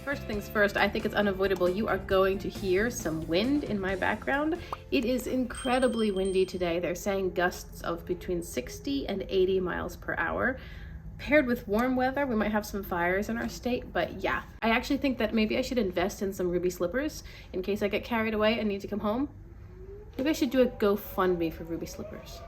First things first, I think it's unavoidable. You are going to hear some wind in my background. It is incredibly windy today. They're saying gusts of between 60 and 80 miles per hour. Paired with warm weather, we might have some fires in our state, but yeah. I actually think that maybe I should invest in some ruby slippers in case I get carried away and need to come home. Maybe I should do a GoFundMe for ruby slippers.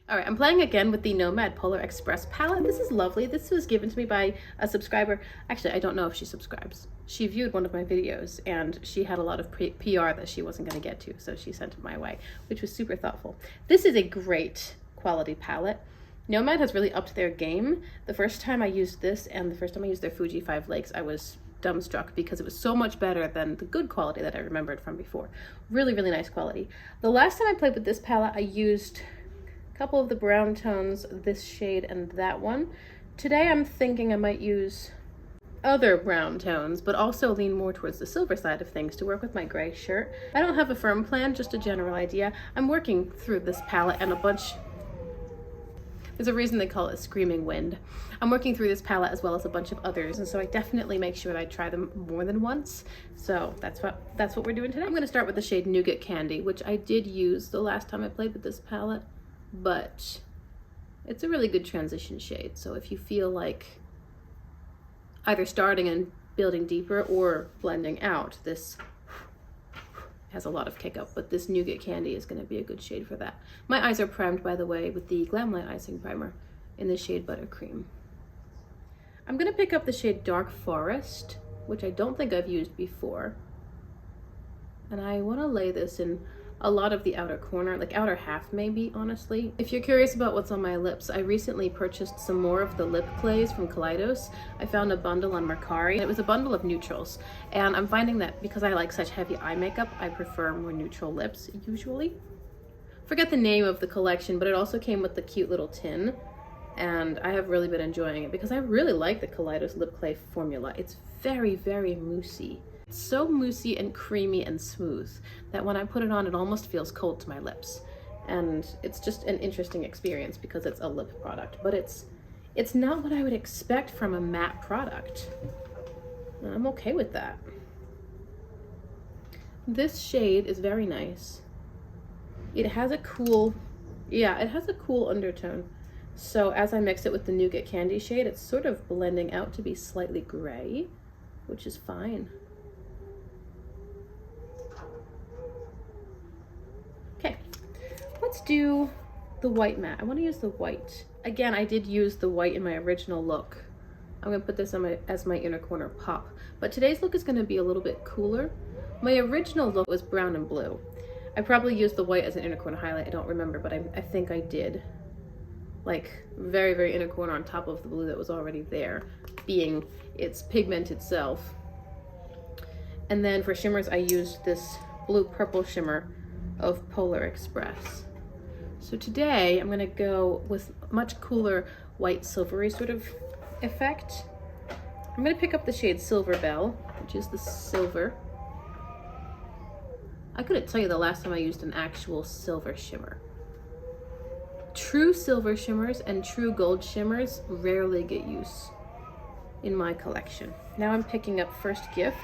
All right, I'm playing again with the Nomad Polar Express palette. This is lovely. This was given to me by a subscriber. Actually, I don't know if she subscribes. She viewed one of my videos and she had a lot of PR that she wasn't gonna get to, so she sent it my way, which was super thoughtful. This is a great quality palette. Nomad has really upped their game. The first time I used this and the first time I used their Fuji 5 Lakes, I was dumbstruck because it was so much better than the good quality that I remembered from before. Really, really nice quality. The last time I played with this palette, I used couple of the brown tones, this shade and that one. Today I'm thinking I might use other brown tones, but also lean more towards the silver side of things to work with my gray shirt. I don't have a firm plan, just a general idea. I'm working through this palette and a bunch. There's a reason they call it Screaming Wind. I'm working through this palette as well as a bunch of others, and so I definitely make sure that I try them more than once. So that's what we're doing today. I'm going to start with the shade Nougat Candy, which I did use the last time I played with this palette, but it's a really good transition shade. So if you feel like either starting and building deeper or blending out, this has a lot of kick up, but this Nougat Candy is going to be a good shade for that. My eyes are primed, by the way, with the Glamlight Icing Primer in the shade Buttercream. I'm going to pick up the shade Dark Forest, which I don't think I've used before, and I want to lay this in a lot of the outer corner, like outer half maybe, honestly. If you're curious about what's on my lips, I recently purchased some more of the lip clays from Kaleidos. I found a bundle on Mercari. It was a bundle of neutrals, and I'm finding that because I like such heavy eye makeup, I prefer more neutral lips usually. Forget the name of the collection, but it also came with the cute little tin, and I have really been enjoying it because I really like the Kaleidos lip clay formula. It's very, very moussey. So moussey and creamy and smooth that when I put it on, it almost feels cold to my lips. And it's just an interesting experience because it's a lip product, but it's not what I would expect from a matte product. And I'm okay with that. This shade is very nice. It has a cool, it has a cool undertone. So as I mix it with the Nougat Candy shade, it's sort of blending out to be slightly gray, which is fine. Let's do the white matte. I want to use the white. Again, I did use the white in my original look. I'm going to put this on as my inner corner pop. But today's look is going to be a little bit cooler. My original look was brown and blue. I probably used the white as an inner corner highlight. I don't remember, but I think I did. Like very, very inner corner on top of the blue that was already there, being its pigment itself. And then for shimmers, I used this blue purple shimmer of Polar Express. So today I'm gonna go with much cooler white silvery sort of effect. I'm gonna pick up the shade Silver Bell, which is the silver. I couldn't tell you the last time I used an actual silver shimmer. True silver shimmers and true gold shimmers rarely get use in my collection. Now I'm picking up First Gift.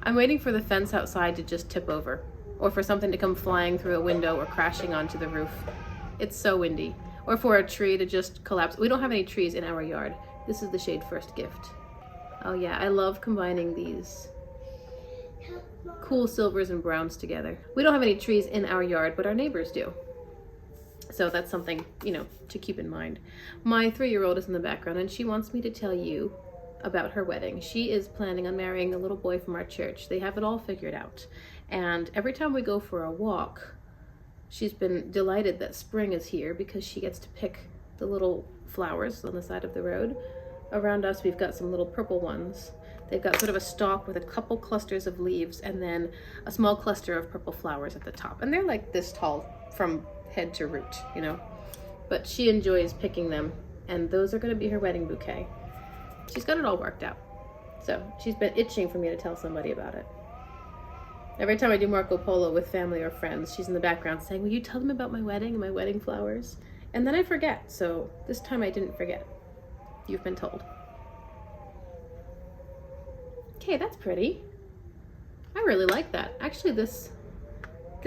I'm waiting for the fence outside to just tip over, or for something to come flying through a window or crashing onto the roof. It's so windy. Or for a tree to just collapse. We don't have any trees in our yard. This is the shade First Gift. Oh yeah, I love combining these cool silvers and browns together. We don't have any trees in our yard, but our neighbors do. So that's something, to keep in mind. My 3-year-old is in the background and she wants me to tell you about her wedding. She is planning on marrying a little boy from our church. They have it all figured out. And every time we go for a walk, she's been delighted that spring is here because she gets to pick the little flowers on the side of the road. Around us, we've got some little purple ones. They've got sort of a stalk with a couple clusters of leaves and then a small cluster of purple flowers at the top. And they're like this tall from head to root, But she enjoys picking them, and those are going to be her wedding bouquet. She's got it all worked out. So she's been itching for me to tell somebody about it. Every time I do Marco Polo with family or friends, she's in the background saying, will you tell them about my wedding and my wedding flowers? And then I forget, so this time I didn't forget. You've been told. Okay, that's pretty. I really like that. Actually, this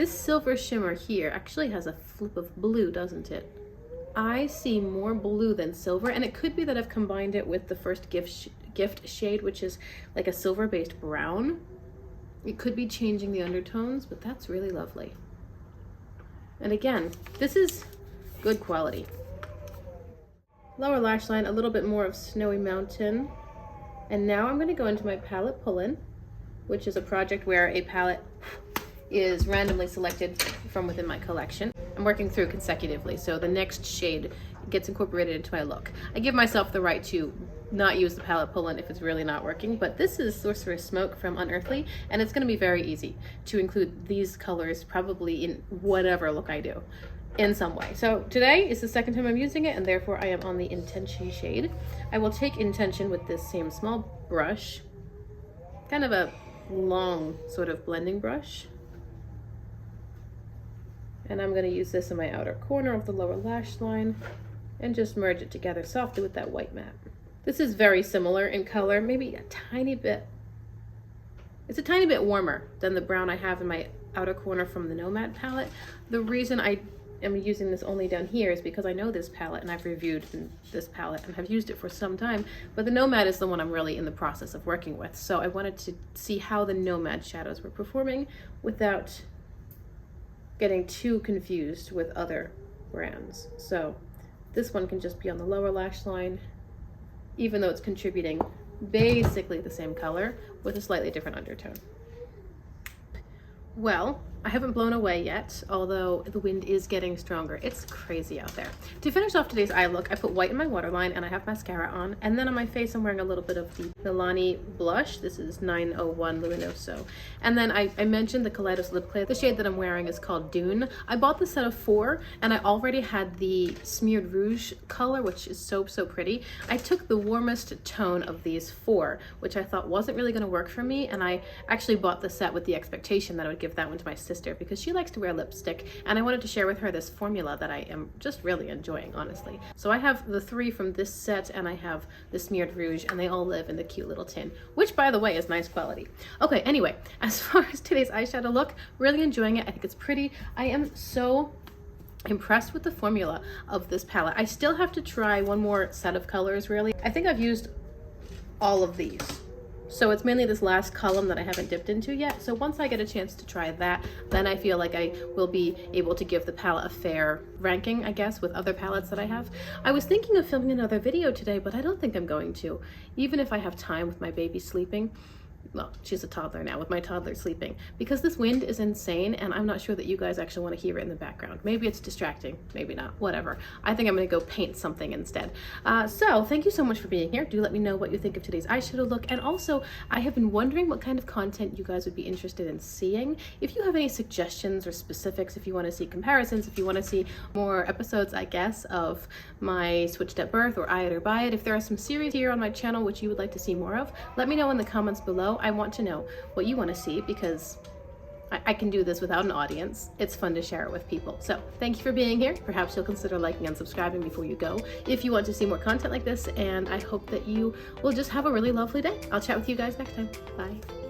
silver shimmer here actually has a flip of blue, doesn't it? I see more blue than silver, and it could be that I've combined it with the first gift shade, which is like a silver-based brown. It could be changing the undertones, but that's really lovely. And again, this is good quality. Lower lash line, a little bit more of Snowy Mountain. And now I'm going to go into my palette pull-in, which is a project where a palette is randomly selected from within my collection. I'm working through consecutively, so the next shade gets incorporated into my look. I give myself the right to not use the palette pull-in if it's really not working, but this is Sorcerer's Smoke from Unearthly, and it's going to be very easy to include these colors probably in whatever look I do in some way. So today is the second time I'm using it, and therefore I am on the Intention shade. I will take Intention with this same small brush, kind of a long sort of blending brush. And I'm going to use this in my outer corner of the lower lash line and just merge it together softly with that white matte. This is very similar in color, maybe a tiny bit. It's a tiny bit warmer than the brown I have in my outer corner from the Nomad palette. The reason I am using this only down here is because I know this palette and I've reviewed this palette and have used it for some time, but the Nomad is the one I'm really in the process of working with. So I wanted to see how the Nomad shadows were performing without getting too confused with other brands. So this one can just be on the lower lash line, even though it's contributing basically the same color with a slightly different undertone. Well, I haven't blown away yet, although the wind is getting stronger. It's crazy out there. To finish off today's eye look, I put white in my waterline and I have mascara on, and then on my face I'm wearing a little bit of the Milani blush. This is 901 Luminoso. And then I mentioned the Kaleidos lip clay. The shade that I'm wearing is called Dune. I bought the set of 4 and I already had the smeared rouge color, which is so pretty. I took the warmest tone of these 4, which I thought wasn't really going to work for me, and I actually bought the set with the expectation that I would give that one to my sister because she likes to wear lipstick, and I wanted to share with her this formula that I am just really enjoying, honestly. So I have the 3 from this set and I have the smeared rouge, and they all live in the cute little tin, which by the way is nice quality. Okay, anyway, as far as today's eyeshadow look, really enjoying it. I think it's pretty. I am so impressed with the formula of this palette. I still have to try one more set of colors, really. I think I've used all of these. So it's mainly this last column that I haven't dipped into yet. So once I get a chance to try that, then I feel like I will be able to give the palette a fair ranking, I guess, with other palettes that I have. I was thinking of filming another video today, but I don't think I'm going to. Even if I have time with my baby sleeping. Well, she's a toddler now, with my toddler sleeping, because this wind is insane and I'm not sure that you guys actually want to hear it in the background. Maybe it's distracting, maybe not, whatever. I think I'm going to go paint something instead. So thank you so much for being here. Do let me know what you think of today's eyeshadow look, and also I have been wondering what kind of content you guys would be interested in seeing. If you have any suggestions or specifics, if you want to see comparisons, if you want to see more episodes, I guess, of my Switched at Birth or Eye It or Buy It, if there are some series here on my channel which you would like to see more of, let me know in the comments below. I want to know what you want to see because I can do this without an audience. It's fun to share it with people. So thank you for being here. Perhaps you'll consider liking and subscribing before you go if you want to see more content like this, and I hope that you will just have a really lovely day. I'll chat with you guys next time. Bye.